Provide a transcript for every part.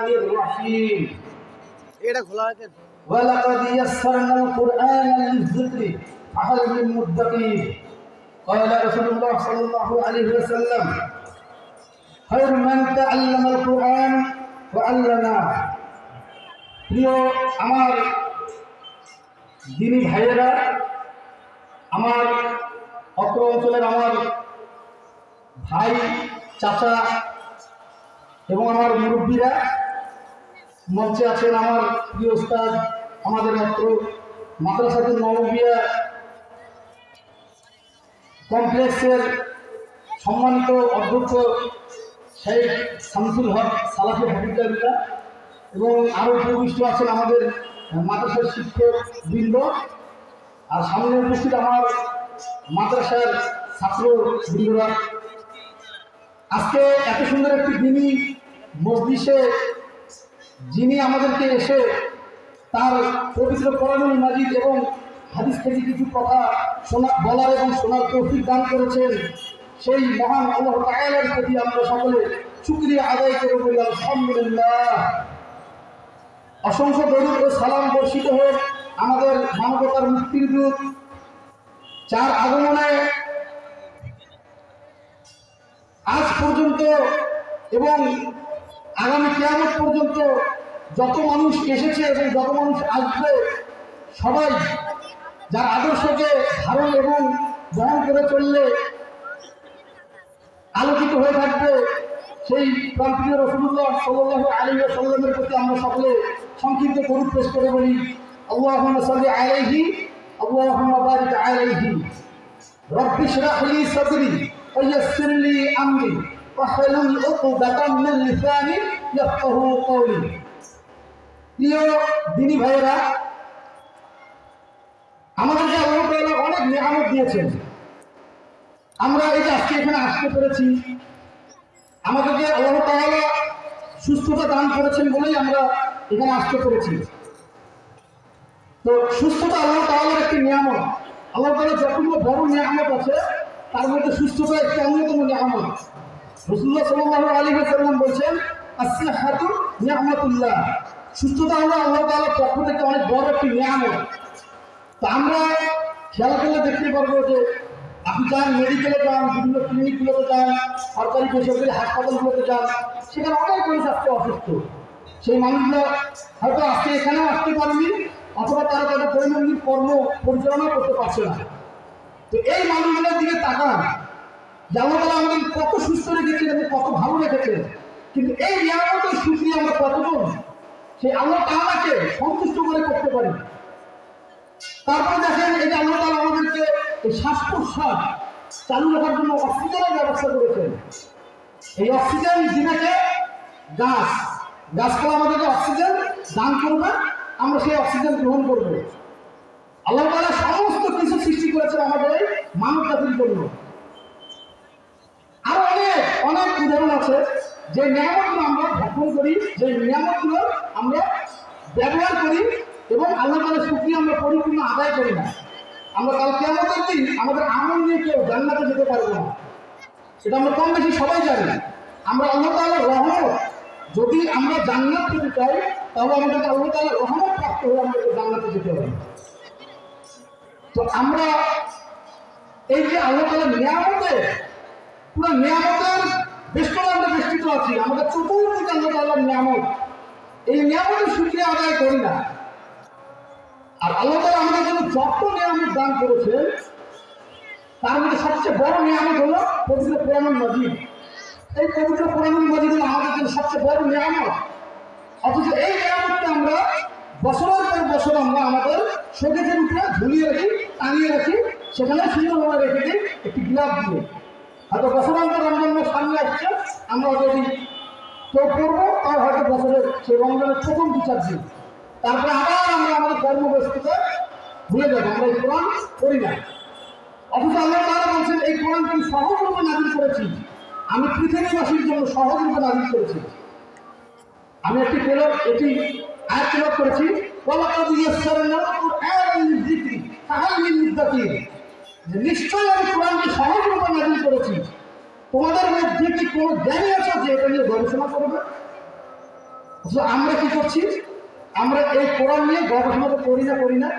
الرحيم ولقد يسرنا القرآن للذكر فهل من مدكر قال رسول الله صلى الله عليه وسلم خير من تعلم القرآن وعلمه প্রিয় আমার দিনী ভাইয়েরা, আমার অত্র অঞ্চলের আমার ভাই, চাচা এবং আমার মুরব্বীরা, মঞ্চে আছেন আমার প্রিয় উস্তাদ, আমাদের অত্র মাদ্রাসাতুন নববিয়া কমপ্লেক্সের সম্মানিত অধ্যক্ষ শেখ শামসুল হক সালাফি হাফিজুল্লাহ এবং আরও উপবিষ্ট আছেন আমাদের মাদ্রাসার শিক্ষক বৃন্দ, আর সামনে উপস্থিত আমার মাদ্রাসার ছাত্র বৃন্দরা। আজকে এত সুন্দর একটি দিনী মজলিসে যিনি আমাদেরকে এসে তার পবিত্র কোরআনুল মাজিদ এবং হাদিস থেকে কিছু কথা বলার এবং শোনার তৌফিক দান করেছেন, সেই মহান আল্লাহ তাআলার প্রতি আমরা সকলে শুকরিয়া আদায় করে বলি আলহামদুলিল্লাহ। অসংখ্য দরুদ ও সালাম বর্ষিত হোক আমাদের মানবতার মুক্তির দূত, যার আগমনে আজ পর্যন্ত এবং আগামী কিয়ামত পর্যন্ত যত মানুষ এসেছে এবং যত মানুষ আসবে, সবাই যার আদর্শকে ধারণ এবং বহন করে চললে আলোকিত হয়ে থাকবে, সেই প্রান্তীয় রাসূলুল্লাহ সাল্লাল্লাহু আলাইহি ওয়াসাল্লামের প্রতি আমরা সকলে সংক্ষিপ্ত দরুদ পেশ করে বলি আল্লাহুম্মা সাল্লি আলাইহি আল্লাহুম্মা বারিক আলাইহি রব্বি ইশরাহ লি সাদরি ওয়া ইয়াসসির লি আমরি ওয়াহলুল উকদাতাম মিন লিসানি ইয়াফকাহু কওলি। প্রিয় দিনী ভাইয়েরা, আমাদেরকে আল্লাহ তাআলা অনেক নিয়ামত দিয়েছেন। আমরা এই যে আজকে এখানে আসতে পেরেছি, আমাদেরকে আল্লাহ তাআলা সুস্থতা দান করেছেন বলেই আমরা এখানে আসতে পেরেছি। তো সুস্থতা আল্লাহ তাআলার একটি নিয়ামত। আল্লাহ তাআলা যতগুলো বড় নিয়ামত আছে তার মধ্যে সুস্থতা একটি অন্যতম নিয়ামত। রাসূলুল্লাহ সাল্লাল্লাহু আলাইহি ওয়াসাল্লাম বলেছেন আস-সিহহাতু নি'মাতুল্লাহ, সুস্থতা হলো আল্লাহ তাআলার পক্ষ থেকে অনেক বড় একটি নিয়ামত। তো আমরা খেয়াল করলে দেখতে পারবো যে আপনি যান মেডিকেলে যান, বিভিন্ন ক্লিনিকগুলোতে যান, সরকারি বেসরকারি হাসপাতালগুলোতে যান, সেখানে অনেক মানুষ আজকে অসুস্থ। সেই মানুষগুলো হয়তো আজকে এখানেও আসতে পারেনি, অথবা তারা তাদের দৈনন্দিন কর্ম পরিচালনা করতে পারছে না। তো এই মানুষগুলোর দিকে তাকান, যেমন তারা আমাদের কত সুস্থ রেখেছেন এবং কত ভালো রেখেছেন, কিন্তু এই নিয়ামতের সুখী আমরা কতজন সেই আল্লাহ তাআলাকে সন্তুষ্ট করে করতে পারি। তারপরে দেখেন, এই যে আল্লাহ তাআলা আমাদেরকে এই শ্বাস প্রশ্বাস চালু রাখার জন্য অক্সিজেনের ব্যবস্থা করেছেন। এই অক্সিজেন দিনেকে গাছপালা আমাদেরকে অক্সিজেন দান করবে, আমরা সেই অক্সিজেন গ্রহণ করবো। আল্লাহ তাআলা সমস্ত কিছু সৃষ্টি করেছেন আমাদের এই মানব জাতির জন্য। আরো অনেক অনেক উদাহরণ আছে যে নিয়ামতগুলো আমরা ভক্ষণ করি, যে নিয়ামতগুলো আমরা ব্যবহার করি এবং আল্লাহ তাআলার শুকরিয়া আমরা পরিপূর্ণ আদায় করি না। আমরা কাল কিয়ামতের দিন আমাদের আমল নিয়ে কেউ জান্নাতে যেতে পারবো না, এটা আমরা কম বেশি সবাই জানি। আমরা আল্লাহ তাআলার রহমত, যদি আমরা জান্নাত পেতে চাই তাহলে আমাদেরকে আল্লাহ তাআলার রহমত প্রাপ্ত হয়ে আমাদেরকে জান্নাতে যেতে হবে। তো আমরা এই যে আল্লাহ তাআলার নিয়ামতে, পুরো নিয়ামতের বেষ্টনে আমরা বেষ্টিত আছি, আমাদের চতুর্দিকে আল্লাহ তাআলার নিয়ামত, এই নিয়ামতের শুকরিয়া আদায় করি না। আর আল্লাহ তাআলা আমাদের জন্য যত নিয়ামত দান করেছেন তার মধ্যে সবচেয়ে বড় নিয়ামত হলো পবিত্র কোরআনুল মাজিদ। এই পবিত্র কোরআনুল মাজিদ হলো আমাদের জন্য সবচেয়ে বড় নিয়ামত। অথচ এই নিয়ামতটা আমরা বছরের পর বছর আমরা আমাদের শোকেজের উপরে ঝুলিয়ে রাখি, টানিয়ে রাখি, সেখানে সুন্দরভাবে রেখে দিই একটি গিলাপ দিয়ে। হয়তো বছরান্তর রমজান মাস সামনে আসছে, আমরা যদি কেউ করবো তাও হয়তো বছরের সেই রমজানের প্রথম 2-4 দিন, তারপরে আবার আমরা আমাদের কর্মব্যস্ততা ভুলে যাবো, আমরা এই কোরআন করি না। অথচ আল্লাহ তাআলা বলছেন এই কোরআনকে আমি সহজ রূপে নাযিল করেছি, আমি পৃথিবীবাসীর জন্য সহজ রূপে নাযিল করেছি। আমি একটি এটি আয়াত তেলাওয়াত করেছি, ওয়ালাকাদ ইয়াসসারনাল কুরআনা লিযিকরি ফাহাল মিন মুদ্দাকির, যে নিশ্চয়ই আমি কোরআনকে সহজ রূপে নাযিল করেছি, তোমাদের মধ্যে কি কোনো জ্ঞানী আছে যে এটা নিয়ে গবেষণা করবে? আমরা কি করছি? আমরা এই কোরআন নিয়ে গবেষণা তো করি না,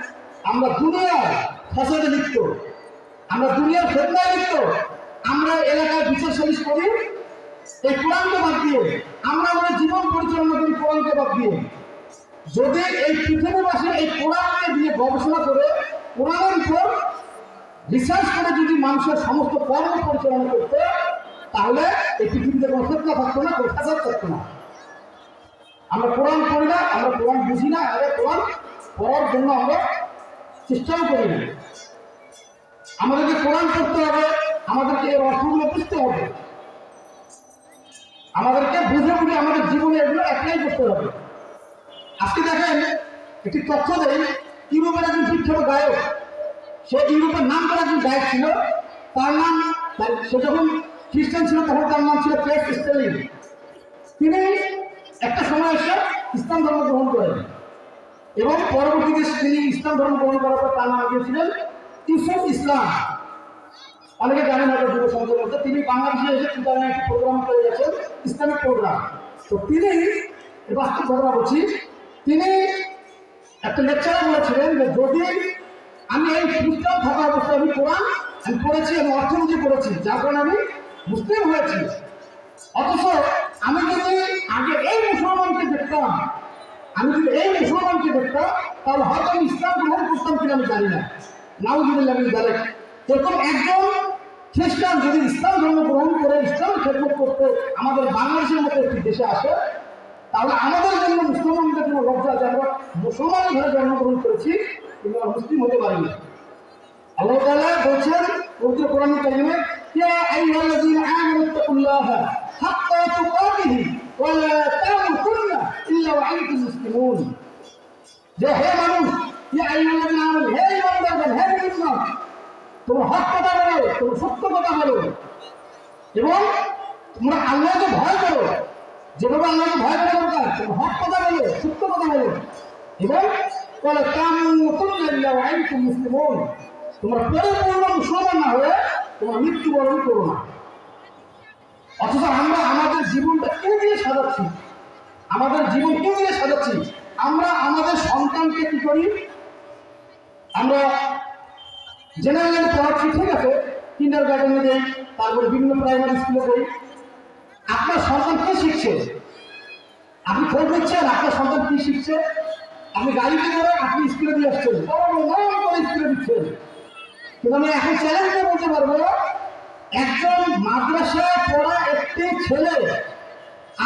আমরা দুনিয়ার ফসলে লিপ্ত, আমরা দুনিয়ার ফেতনায় লিপ্ত, আমরা এলাকায় বিচার সালিশ করি এই কোরআনকে বাদ দিয়ে, আমরা আমাদের জীবন পরিচালনা করি কোরআনকে বাদ দিয়ে। যদি এই পৃথিবীবাসী এই কোরআনকে দিয়ে গবেষণা করে কোরআনের উপর রিসার্চ করে যদি মানুষের সমস্ত কর্ম পরিচালনা করতে, তাহলে এই পৃথিবীতে কোনো ফেতনা থাকতো না, কোনো ফাসাদ থাকতো না। আমরা কোরআন পড়ি না, আমরা কোরআন বুঝি না, আরে কোরআন পড়ার জন্য আমরা চেষ্টাও করি না। আমাদেরকে কোরআন পড়তে হবে, আমাদেরকে এর অর্থগুলো বুঝতে হবে, আমাদেরকে বুঝে বুঝে আমাদের জীবনে এগুলো অ্যাপ্লাই করতে হবে। আজকে দেখেন একটি তথ্য দেয়, ইউরোপের একজন বিখ্যাত গায়ক, সে ইউরোপের নাম করা একজন গায়ক ছিল, তার নাম, সে যখন খ্রিস্টান ছিল তখন তার নাম ছিল ক্রেস স্টেলিন। তিনি একটা সময় এসে ইসলাম ধর্ম গ্রহণ করেন এবং পরবর্তীতে তিনি ইসলাম ধর্ম গ্রহণ করার পর তার নাম দিয়েছিলেন ইউসুফ ইসলাম। অনেকে জানেন হয়তো যুব সমাজের মধ্যে, তিনি বাংলাদেশে এসে একটি প্রোগ্রাম করে গেছেন, ইসলামিক প্রোগ্রাম। তো তিনি, বাস্তব ঘটনা বলছি, তিনি একটা লেকচারে বলেছিলেন যে যদি আমি এই খ্রিস্টান থাকা অবস্থায় আমি কোরআন আমি পড়েছি, আমি অর্থনীতি পড়েছি, যার কারণে আমি মুসলিম হয়েছি, অথচ আমি যদি আগে এই মুসলমানকে দেখতাম, তাহলে হয়তো আমি ইসলাম গ্রহণ করতাম কিনা আমি জানি না। নাউজুবিল্লাহ মিন যালিক। এরকম একজন খ্রিস্টান যদি ইসলাম ধর্ম গ্রহণ করে ইসলাম খেদমত করতে আমাদের বাংলাদেশের মতো একটি দেশে আসে, তাহলে আমাদের জন্য মুসলমানদের জন্য লজ্জা যে আমরা মুসলমান ঘরে জন্মগ্রহণ করেছি কিন্তু আমরা মুসলিম হতে পারি না। আল্লাহ তাআলা বলছেন পবিত্র কোরআন কারিমে, ইয়া আইয়ুহাল্লাযীনা আমানু তাকুল্লাহা হাক্কা তুকাতিহি ওয়া লা তামুতুন্না ইল্লা ওয়া আনতুম মুসলিমুন। যে হে মানুষ, ইয়া আইয়ুহাল্লাযীনা আমানু, হে ঈমানদারগণ, হে মুসলমান, তোমরা হক কথা বলো, তোমরা সত্য কথা বলো এবং তোমরা আল্লাহকে ভয় করো, যেভাবে আল্লাহকে ভয় করা দরকার, তোমরা হক কথা বলো, সত্য কথা বলো এবং ওয়ালা তামুতুন্না ইল্লা ওয়া আনতুম মুসলিমুন। তোমরা পরিপূর্ণ মুসলমান না হয়ে তোমরা মৃত্যুবরণ করো না। অথচ আমরা আমাদের জীবনটা কে দিয়ে সাজাচ্ছি, আমরা আমাদের সন্তানকে কি করি, আমরা জেনারেল পড়াচ্ছি, ঠিক আছে, কিন্ডার গার্ডেনে দেই, তারপরে বিভিন্ন প্রাইমারি স্কুলে দেই। আপনার সন্তান কি শিখছে? আপনি খোঁজ নিচ্ছেন আপনার সন্তান কি শিখছে? আপনি গাড়িতে করে আপনি স্কুলে দিয়ে আসছেন, স্কুলে দিচ্ছেন। কিন্তু আমি এখন চ্যালেঞ্জ করে বলতে পারবো, একজন মাদ্রাসায় পড়া একটি ছেলে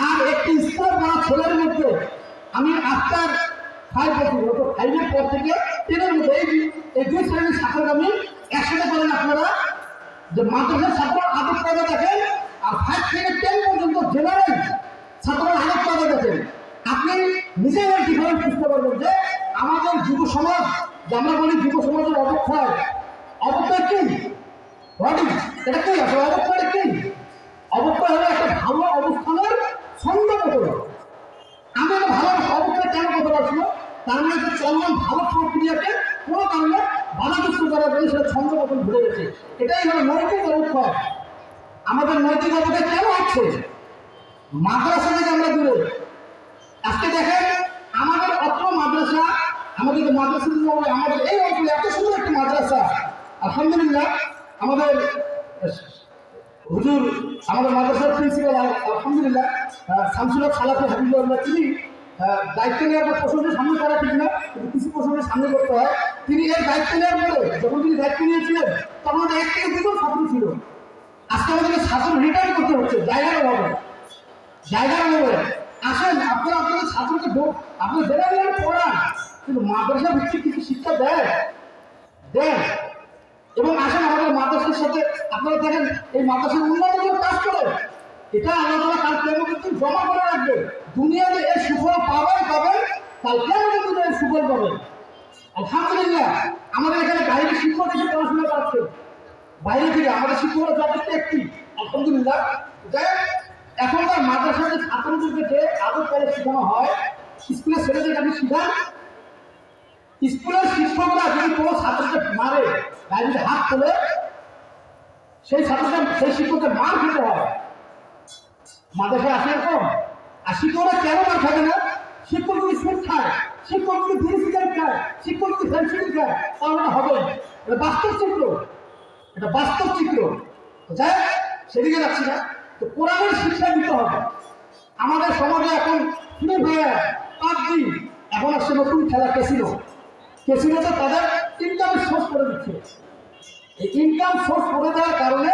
আর একটি স্কুলে পড়া ছেলের মধ্যে আমি আফটার 5 বছর, অর্থাৎ 5-এর পর থেকে 10-এর মধ্যে এই দুই শ্রেণীর ছাত্রকে আমি একসাথে করেন আপনারা, যে মাদ্রাসার ছাত্র আদব কায়দা দেখেন আর 5 থেকে 10 পর্যন্ত জেনারেল ছাত্ররা আদব কায়দা দেখেন, আপনি নিজেই ডিফারেন্স বুঝতে পারবেন যে আমাদের যুব সমাজ, যে আমরা বলি যুব সমাজের অবক্ষয় কি? এটা কি আছে? অবক্ষয় কি? অবক্ষয় হলো একটা ভালো অবস্থানের ছন্দ বদল। আমি একটা ভালো অবক্ষয় কেন বদল আসলো? তার মানে একটা চলমান ভালো প্রক্রিয়াকে কোনো কারণে বাধাগ্রস্ত করার জন্য সেটা ছন্দ বদল ঘুরে গেছে। এটাই হলো নৈতিক অবক্ষয়। আমাদের নৈতিক অবক্ষয় কেন হচ্ছে? মাদ্রাসা থেকে আমরা দূরে। আজকে দেখেন আমাদের অত্র মাদ্রাসা, আমাদের এই অঞ্চলে এত সুন্দর একটি মাদ্রাসা, আলহামদুলিল্লাহ আমাদের হুজুর, আমাদের মাদ্রাসার প্রিন্সিপাল আলহামদুলিল্লাহ শামসুল হক সালাফি হাফিজুল্লাহ, তিনি দায়িত্ব নেওয়ার পর প্রশংসা সামনে করা ঠিক না, কিন্তু কিছু প্রশংসা সামনে করতে হয়। তিনি এর দায়িত্ব নেওয়ার পরে যখন তিনি দায়িত্ব নিয়েছিলেন তখন আমাদের 1 থেকে 2 জন ছাত্র ছিল। আজকে আমাদেরকে ছাত্র রিটার্ন করতে হচ্ছে জায়গার অভাবে। আসেন আপনারা আপনাদের ছাত্রকে আপনার জেনারেল পড়ান, কিন্তু মাদ্রাসা ভিত্তিক কিছু শিক্ষা দেন এবং আসেন আমাদের মাদ্রাসার সাথে আপনারা দেখেন এই মাদ্রাসার উন্নয়নের কাজ করে, এটা আল্লাহ তাআলা কাল কিয়ামতের দিন জমা করে রাখবে। দুনিয়াতে এর সুফল পাবেন, কাল কিয়ামতের দিনে এর সুফল পাবেন। আলহামদুলিল্লাহ আমাদের এখানে বাইরে শিক্ষক এসে পড়াশোনা করছে, বাইরে থেকে আমাদের শিক্ষকরা যথেষ্ট একটি, আলহামদুলিল্লাহ। এখনকার মাদ্রাসাতে ছাত্রদেরকে যে আদব করে শেখানো হয়, স্কুলের ছেলেদেরকে আপনি শিখান, স্কুলের শিক্ষকরা যদি কোনো ছাত্রকে মারে, গায়ে যদি হাত তোলে, সেই শিক্ষককে মার খেতে হয়। মাদ্রাসায় আসে এরকম, আর শিক্ষকরা কেন মার খাবে না? শিক্ষক যদি বিড়ি সিগারেট খায়, শিক্ষক যদি ফেন্সিডিল খায়, তাহলে এটা হবে না। এটা বাস্তব চিত্র, এটা বাস্তব চিত্র। যাই সেদিকে যাচ্ছি না। তো কোরআনের শিক্ষা দিতে হবে। আমাদের সমাজে এখন ফ্রি ফায়ার, পাবজি, এখন আসছে নতুন খেলা ক্যাসিনো। ক্যাসিনোতে তাদের ইনকাম সোর্স করে দিচ্ছে। এই ইনকাম সোর্স করে দেওয়ার কারণে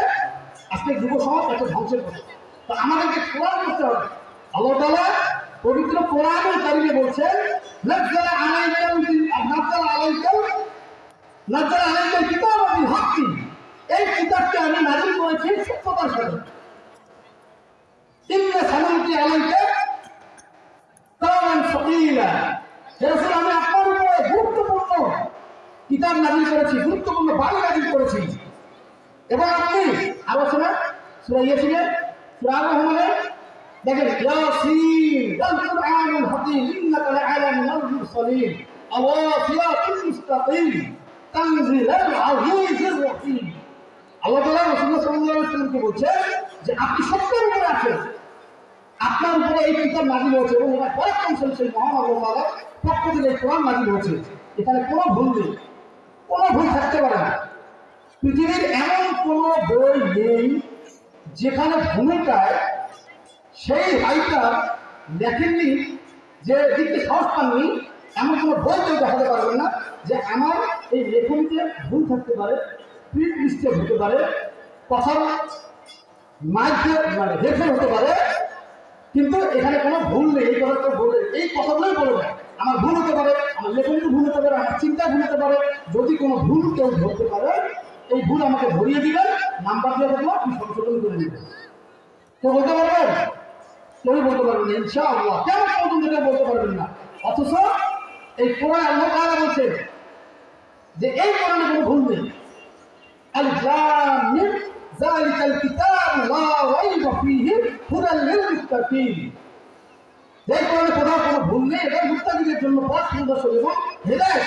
আজকে যুব সমাজ এত ধ্বংসের পথে। তো আমাদেরকে কোরআন করতে হবে। আল্লাহ তাআলা পবিত্র কোরআনুল কারীমে বলছেন, নাযালা আলাইকাল কিতাবা বিল হাক্কি, এই কিতাবকে আমি নাযিল করেছি সত্যতার সাথে। ইন্না সানালকি আলাইকা কাওলান সাকীলা, হে রাসূল আমি আপনার উপরে গুরুত্বপূর্ণ কিতাব নাযিল করেছি, গুরুত্বপূর্ণ বাণী নাযিল করেছি। এবং আপনি আলোচনা সূরা ইয়াসিনের, সূরা আর-রহমানের দেখেন, ইয়াসিন ওয়াল কুরআনুল হাকীম ইন্নাকা লাআলা মিনাল মুরসালিন আলা সিরাতিল মুস্তাকিম তানজিলাল আজিজির রহিম। আল্লাহ তাআলা রাসূলুল্লাহ সাল্লাল্লাহু আলাইহি ওয়াসাল্লামকে বলছেন যে আপনি সত্যের উপরে আছেন, আপনার উপরে এই কিতাব নাযিল হয়েছে এবং এটা পরাক্রমশালী সেই মহান আল্লাহ তাআলার পক্ষ থেকে এই কোরআন নাযিল হয়েছে। এখানে কোনো ভুল নেই, কোনো ভুল থাকতে পারে না। পৃথিবীর এমন কোনো বই নেই যেখানে ভূমিকায় সেই রাইটার লেখেননি, যে লিখতে সাহস পাননি, এমন কোনো বই কেউ দেখাতে পারবেন না যে আমার এই লেখনীতে ভুল থাকতে পারে, প্রিন্ট মিস্টেক হতে পারে, কথার মাইকে মানে হেরফের হতে পারে, কিন্তু এখানে কোনো ভুল নেই। এই কথা বলে, এই কথাগুলোই বলবে আমার ভুল হতে পারে, আমার লেখনীতে ভুল হতে পারে, আমার চিন্তা ভুল হতে পারে। যদি কোনো ভুল কেউ ধরতে পারে, এই ভুল আমাকে ধরিয়ে দিবেন, নাম্বার দিয়ে দেবো, আমি সংশোধন করে নেবেন। কেউ বলতে পারবেন? কেউ বলতে পারবেন ইনশাআল্লাহ, কেন পর্যন্ত কেউ বলতে পারবেন না। অথচ এই কোরআন আল্লাহ তাআলা বলছে যে এই কোরআনে কোনো ভুল নেই। আলিফ লাম মিম যালিকাল কিতাবু লা রাইবা ফীহি হুদাল লিল মুত্তাকিন। এই কোরআনে কোথাও কোনো ভুল নেই, এটা মুত্তাকিদের জন্য পথ প্রদর্শক এবং হেদায়েত।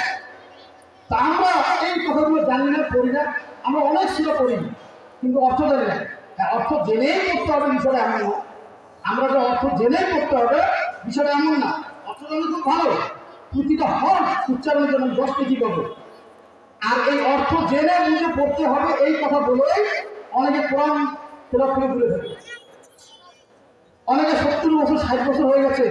তা আমরা এই কথাগুলো জানি না, পড়ি না, আমরা অনেক সুরা পড়ি কিন্তু অর্থ জানি না। অর্থ জেনেই করতে হবে বিষয়টা এমন না। আমরা যে অর্থ জেনেই করতে হবে বিষয়টা এমন না। অর্থ জানলে খুব ভালো, প্রতিটা হর উচ্চারণের জন্য 10 কেজি পাবো। আর এই অর্থ জেনে বুঝে পড়তে হবে, এই কথা বলেই অনেকে কোরআন তেলাওয়াত করে ভুলে থাকে। অনেকে 70 বছর 60 বছর হয়ে গেছে,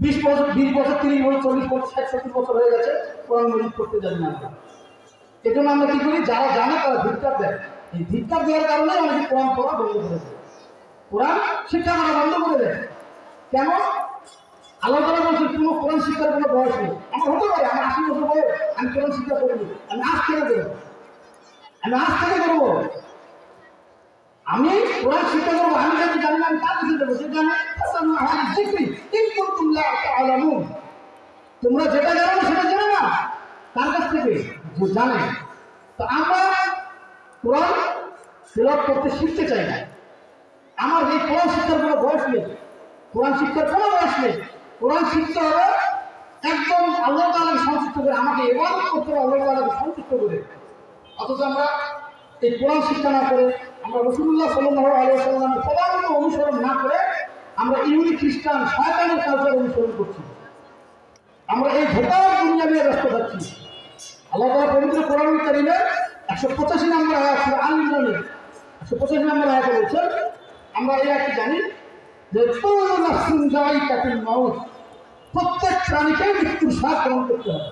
20 বছর 30 বছর 40 বছর 60 70 বছর হয়ে গেছে, কোরআন মজিদ করতে জানি না। এজন্য আমরা কি করি, যারা জানে তারা ধিক্কার দেয়। এই ধিক্কার দেওয়ার কারণে অনেকে কোরআন পড়া বন্ধ করে দেয়, কোরআন শিক্ষা করা বন্ধ করে দেয়। কেন? আল্লাহ তাআলা বলছেন কোনো কোরআন শিক্ষার কোনো বয়স নেই। আমার হতে পারে আমার 80 বছর বয়স, আমি কোরআন শিক্ষা করিনি, আমি আজ থেকে করবো, আমি আজ থেকে করবো, আমি কোরআন শিক্ষা করবো। আমি যদি জানি না, আমি কার কাছে দেবো? যে জানে তোমরা যেটা জানো না সেটা জানো না, কার কাছ থেকে? যে জানে। তো আমরা কোরআন তেলাওয়াত করতে শিখতে চাই না। আমার এই কোরআন শিক্ষার কোনো বয়স নেই, কোরআন শিক্ষার কোনো বয়স নেই। কোরআন শিখতে হবে একদম আল্লাহ তাআলাকে সন্তুষ্ট করে, আমাকে ইবাদত করতে হবে আল্লাহ তাআলাকে সন্তুষ্ট করে। অথচ আমরা এই কোরআন শিক্ষা না করে, আমরা রাসূলুল্লাহ সাল্লাল্লাহু আলাইহি ওয়াসাল্লামের পদাঙ্ক অনুসরণ না করে আমরা ইহুদি খ্রিস্টান শয়তানের কালচার অনুসরণ করছি। আমরা এই ধোঁকার দুনিয়া নিয়ে ব্যস্ত থাকছি। আল্লাহ তাআলা পবিত্র কোরআনুল কারীমের 185 নম্বর আয়াত, সূরা আল-ইমরানের 185 নম্বর আয়াতে বলছেন, আমরা এই আয়াতটি জানি যে কুল্লু নাফসিন যায়িকাতুল মাউত, প্রত্যেক প্রাণীকে মৃত্যুর স্বাদ গ্রহণ করতে হবে।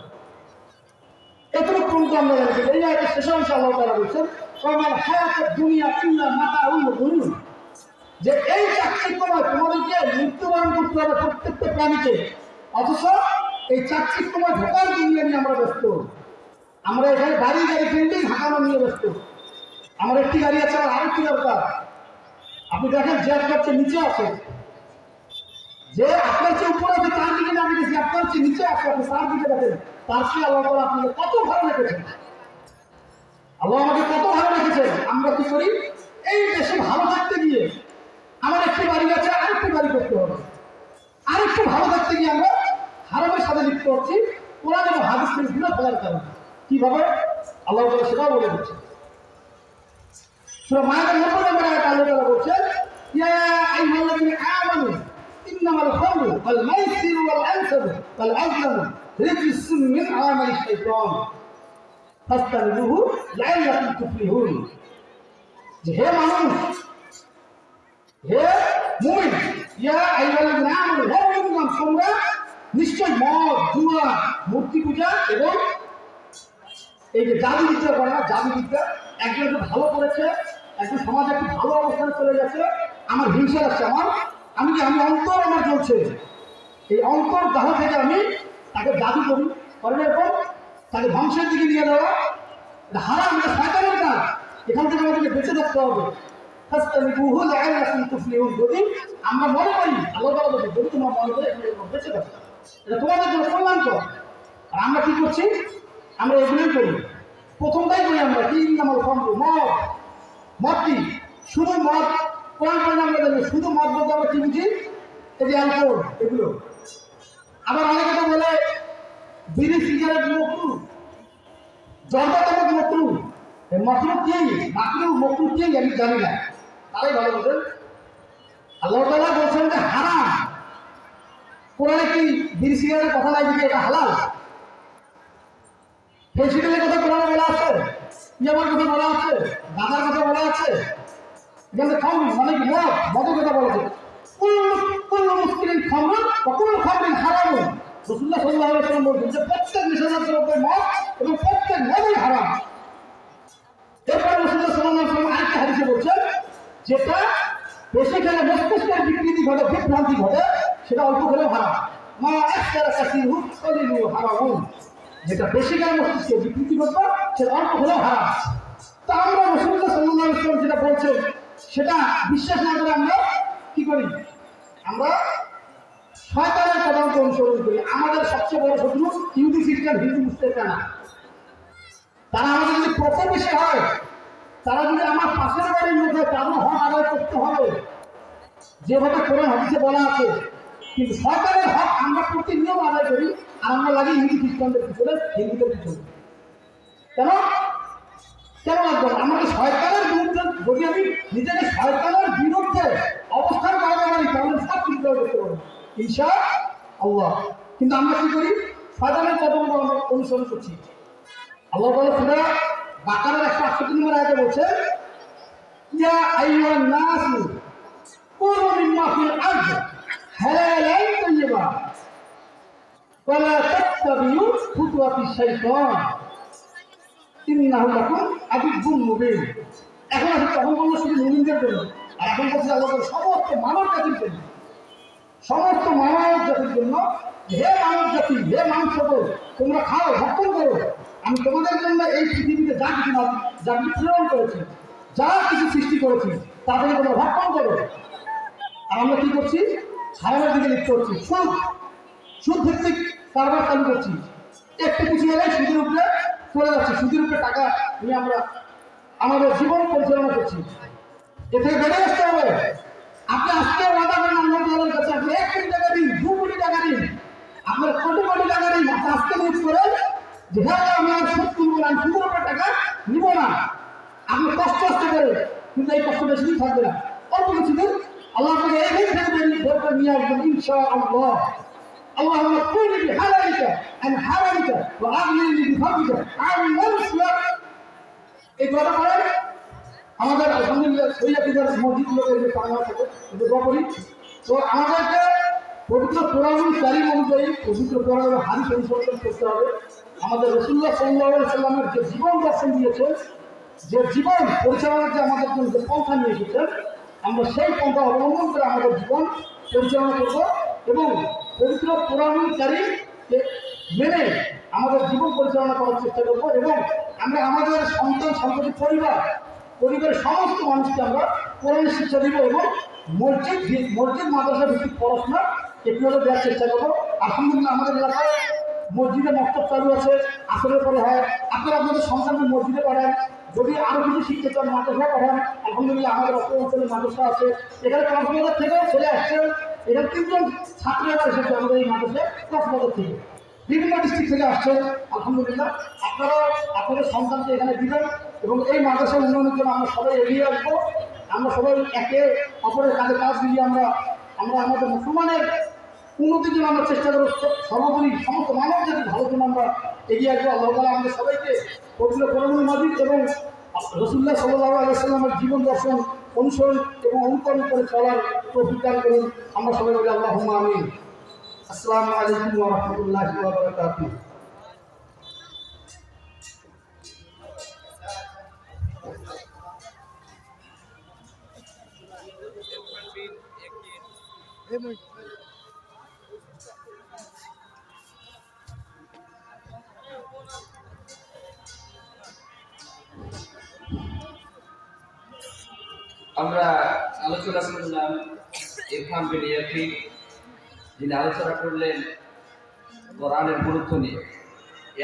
এতটুকু পর্যন্ত আমরা জানি। এই আয়াতের শেষ অংশে আল্লাহ তাআলা বলছেন, ওয়ামাল হায়াতুদ দুনিয়া ইল্লা মাতাউল গুরুর, যে এই চাকচিক্যময় তোমাদেরকে মৃত্যুবরণ করতে হবে প্রত্যেকটা প্রাণীকে। অথচ এই চাকচিক্যময় ধোঁকার দুনিয়া নিয়ে আমরা ব্যস্ত। আমরা এখানে গাড়ি বিল্ডিং হাঁকানো নিয়ে ব্যস্ত। আমার একটি গাড়ি আছে, আমার আরেকটি দরকার। আপনি দেখেন যে আপনার চেয়ে নিচে আছে, যে আপনার চেয়ে উপরে আছে তার দিকে না দেখেছি, আপনার চেয়ে নিচে আছে আপনি তার দিকে দেখেন। তার চেয়ে আল্লাহ তাআলা আপনাকে কত ভালো রেখেছেন, আল্লাহ আমাকে কত ভালো রেখেছেন। আমরা কি করি, এই দেশে ভালো থাকতে গিয়ে আমার একটি বাড়ি আছে, আরেকটি বাড়ি করতে হবে। আরেকটু ভালো থাকতে গিয়ে আমরা হারামের সাথে লিপ্ত হচ্ছি, কোরআন এবং হাদিসকে বিরোধ করার কারণে। কিভাবে? আল্লাহ তাআলা সেটাও বলে দিচ্ছেন। সূরা মায়েদার 90 নম্বর আয়াতে আল্লাহ তাআলা বলছেন, ইয়া আইয়ুহাল্লাযীনা আমানু ইন্নামাল খামরু ওয়াল মাইসিরু ওয়াল আনসাবু হাসব ওয়াল আযলামু রিজসুম মিন আমালিশ শাইতান ফাস্তাগফিরুহু লাআল্লাকুম তুফলিহুন। যে হে মানুষ, হে মুমিন, ইয়া আইয়ুহাল্লাযীনা আমানু, হে মুমিনগণ, তোমরা নিশ্চয় মদ, জুয়া, মূর্তি পূজা এবং এই যে জাদু বিদ্যা করে না, জাদু বিদ্যা, একজন একটু ভালো করেছে, একজন সমাজে একটু ভালো অবস্থানে চলে গেছে, আমার হিংসা লাগছে, আমি অন্তর আমার জ্বলছে, এই অন্তর দাহ থেকে আমি তাকে জাদু করি, করে এরকম তাকে ধ্বংসের দিকে নিয়ে দেওয়া, হারাম, এটা শয়তানের কাজ। এখান থেকে আমাদেরকে বেঁচে থাকতে হবে। যদি আমরা মনে করি, আল্লাহ তাআলা বলেন, যদি তোমরা মনে করে বেঁচে থাকো, এটা তোমাদের জন্য কল্যাণকর। আর আমরা কি করছি? আমরা এগুলোই করি। প্রথমটাই করি আমরা কি, ইন্নামাল খামরু, মদ কি? শুধু মদ। কোরআন পড়ে আমরা জানি শুধু মদ বলতে আমরা কি বুঝি? এই যে অ্যালকোহল, এগুলো। আবার অনেকে তো বলে বিড়ি, সিগারেট মকরু, জর্দা তামাক মকরু। মকরু কি? মাকরু মকরু কি আমি জানি না, তারাই ভালো বলেন। আল্লাহ তাআলা বলছেন যে হারাম। কোরআনে কি বিড়ি সিগারেটের কথা নাই যে এটা হালাল? ফেসিডেলের কথা কোরআনে বলা আছে, ইয়াবার কথা বলা আছে, গাঁজার কথা বলা আছে, এখানে খামরি মানে কি মদের কথা বলা আছে। কুল্লু মুসকিরিন খামরুন ওয়া কুল্লু খামরিন হারামুন। রাসূলুল্লাহ সাল্লাল্লাহু আলাইহি ওয়াসাল্লাম বলেছেন যে প্রত্যেক নেশাজাত দ্রব্যের মদ এবং প্রত্যেক মদই হারাম। এরপর রাসূলুল্লাহ সাল্লাল্লাহু আলাইহি ওয়াসাল্লাম আরেকটা হাদিসে বলছেন, যেটা বেশি খেলে মস্তিষ্কের বিকৃতি ঘটে, বিভ্রান্তি ঘটে, সেটা অল্প খেলেও হারাম। মা আকসারা কাসিরহু কলিলু হারামুন। যেটা বেশি খেলে মস্তিষ্কের বিকৃতি ঘটবে, সেটা অল্প খেলেও হারাম। তা আমরা রাসূলুল্লাহ সাল্লাল্লাহু আলাইহি ওয়াসাল্লাম যেটা বলছেন সেটা বিশ্বাস না করে আমরা কি করি? আমরা শয়তানের পদাঙ্ক অনুসরণ করি। আমাদের সবচেয়ে বড় শত্রু ইহুদি, খ্রিস্টান, হিন্দু, মুসলিমরা না। তারা আমাদের যদি প্রতিবেশী হয়, তারা যদি আমার পাশের বাড়ির লোক হয়, তাদের হক আদায় করতে হবে যেভাবে কোরআন হাদিসে বলা আছে। কিন্তু সরকারের হক আমরা প্রতিনিয়ত আদায় করি, আর আমরা লাগি ইহুদি, খ্রিস্টানদের পিছনে, হিন্দুদের পিছনে। কেন লাগবে? আমাকে শয়তানের বিরুদ্ধে, যদি আমি নিজেকে শয়তানের বিরুদ্ধে অবস্থান করাতে পারি, তাহলে সব কিছু করতে পারবো ইনশাআল্লাহ। কিন্তু আমরা কি করি? শয়তানের কদম আমরা অনুসরণ করছি। আল্লাহ তাআলা সূরা বাকারার 168 নম্বর আয়াতে বলছে, ইয়া আইয়ুহান নাসু কুলু মিম্মা ফিল আরদ হালালান তাইয়্যিবা ওয়া লা তাত্তাবিউ খুতুওয়াতিশ শাইতান ইন্নাহু লাকুম আদুউম মুবিন। এখন আসলে তখন বললো শুধু মুমিনদের জন্য, আর এখন বলছে আল্লাহ তাআলা সমস্ত মানব জাতির জন্য, সমস্ত মানব জাতির জন্য। হে মানব জাতি, হে মানুষ সকল, তোমরা খাও, ভক্ষণ করো। আমি তোমাদের জন্য এই পৃথিবীতে যা কিছু প্রেরণ করেছি, যা কিছু সৃষ্টি করেছি, তাদের তোমরা ভক্ষণ করো। আর আমরা কি করছি? হারামের দিকে লিপ্ত হচ্ছি, সুদ ভিত্তিক কারবার চালু করছি। একটু কিছু হলে সুদের উপরে চলে যাচ্ছে, সুদের উপরে টাকা নিয়ে আমরা আমাদের জীবন পরিচালনা করছি। এ থেকে বেড়ে আসতে হবে। আপনি আজকে ওয়াদা করেন আল্লাহ তাআলার কাছে, আপনি 1 কোটি টাকা দিন, 2 কোটি টাকা দিন, আপনার কোটি কোটি টাকা দিন, আপনি আজকে নিজ করেন যে হ্যাঁ আমি আর সুদ তুলব না, আমি সুদের উপরে টাকা নিব না। আপনি কষ্ট করে, কিন্তু এই কষ্ট বেশি দিন থাকবে না, অল্প কিছু দিন আল্লাহ আপনাকে এই দিন থেকে বের করে নিয়ে আসবেন ইনশাআল্লাহ। اللهم اكفني بحلالك عن حرامك واغنني بفضلك عن نفسك। এই কথা বলেন আমাদের আলহামদুলিল্লাহ সৈয়দপুর মসজিদগুলোতে যে পাওয়া থাকে দোয়া করি। তো আমাদেরকে পবিত্র কোরআনুল কারীম অনুযায়ী পবিত্র কোরআনের হাদিস অনুসরণ করতে হবে। আমাদের রাসূলুল্লাহ সাল্লাল্লাহু আলাইহি সাল্লামের যে জীবন দর্শন দিয়েছেন, যে জীবন পরিচালনার যে আমাদের জন্য যে পন্থা নিয়ে এসেছেন, আমরা সেই পন্থা অবলম্বন করে আমাদের জীবন পরিচালনা করব এবং পবিত্র কোরআনুল কারীমকে মেনে আমাদের জীবন পরিচালনা করার চেষ্টা করব। এবং আমরা আমাদের সন্তান, সন্ততি, পরিবারের সমস্ত মানুষকে আমরা কোরআনের শিক্ষা দিব এবং মসজিদ মাদ্রাসা ভিত্তিক পড়াশোনা একটু দেওয়ার চেষ্টা করবো। আলহামদুলিল্লাহ আমাদের এলাকায় মসজিদে মক্তব চালু আছে, আসরের পরে হয়। আপনারা আপনাদের সন্তানকে মসজিদে পড়ান, যদি আরো কিছু শিখতে চান মাদ্রাসা পড়ান। আলহামদুলিল্লাহ আমাদের অঞ্চলে মাদ্রাসা আছে, এখানে কক্সবাজার থেকেও ছেলে আসছে। এখানে 3 জন ছাত্রীরা এসেছে আমাদের এই মাদ্রাসায় কক্সবাজার থেকে, বিভিন্ন ডিস্ট্রিক্ট থেকে আসছে। আলহামদুলিল্লাহ আপনারা আপনাদের সন্তানকে এখানে দিবেন এবং এই মাদ্রাসার উন্নয়নের জন্য আমরা সবাই এগিয়ে আসবো। আমরা সবাই একে অপরের কাজে কাজ দিয়ে আমরা আমাদের মুসলমানের উন্নতির জন্য আমরা চেষ্টা করব, সর্বোপরি সমস্ত মানব জাতি ভালো জন্য আমরা এগিয়ে আসবো। আল্লাহ তাআলা আমাদের সবাইকে পবিত্র কোরআনুল মাজিদ এবং রাসূলুল্লাহ সাল্লাল্লাহু আলাইহি ওয়াসাল্লামের জীবন দর্শন অনুসরণ এবং অনুকরণ করে চলার তৌফিক দান করুন। আমরা সবাই বলি আল্লাহুম্মা আমিন। আসসালামু আলাইকুম ওয়া রাহমাতুল্লাহি ওয়া বারাকাতুহু। আমরা আলোচনা করলাম ইরফান বিন ইয়াসিন, যিনি আলোচনা করলেন কোরআনের গুরুত্ব নিয়ে। এই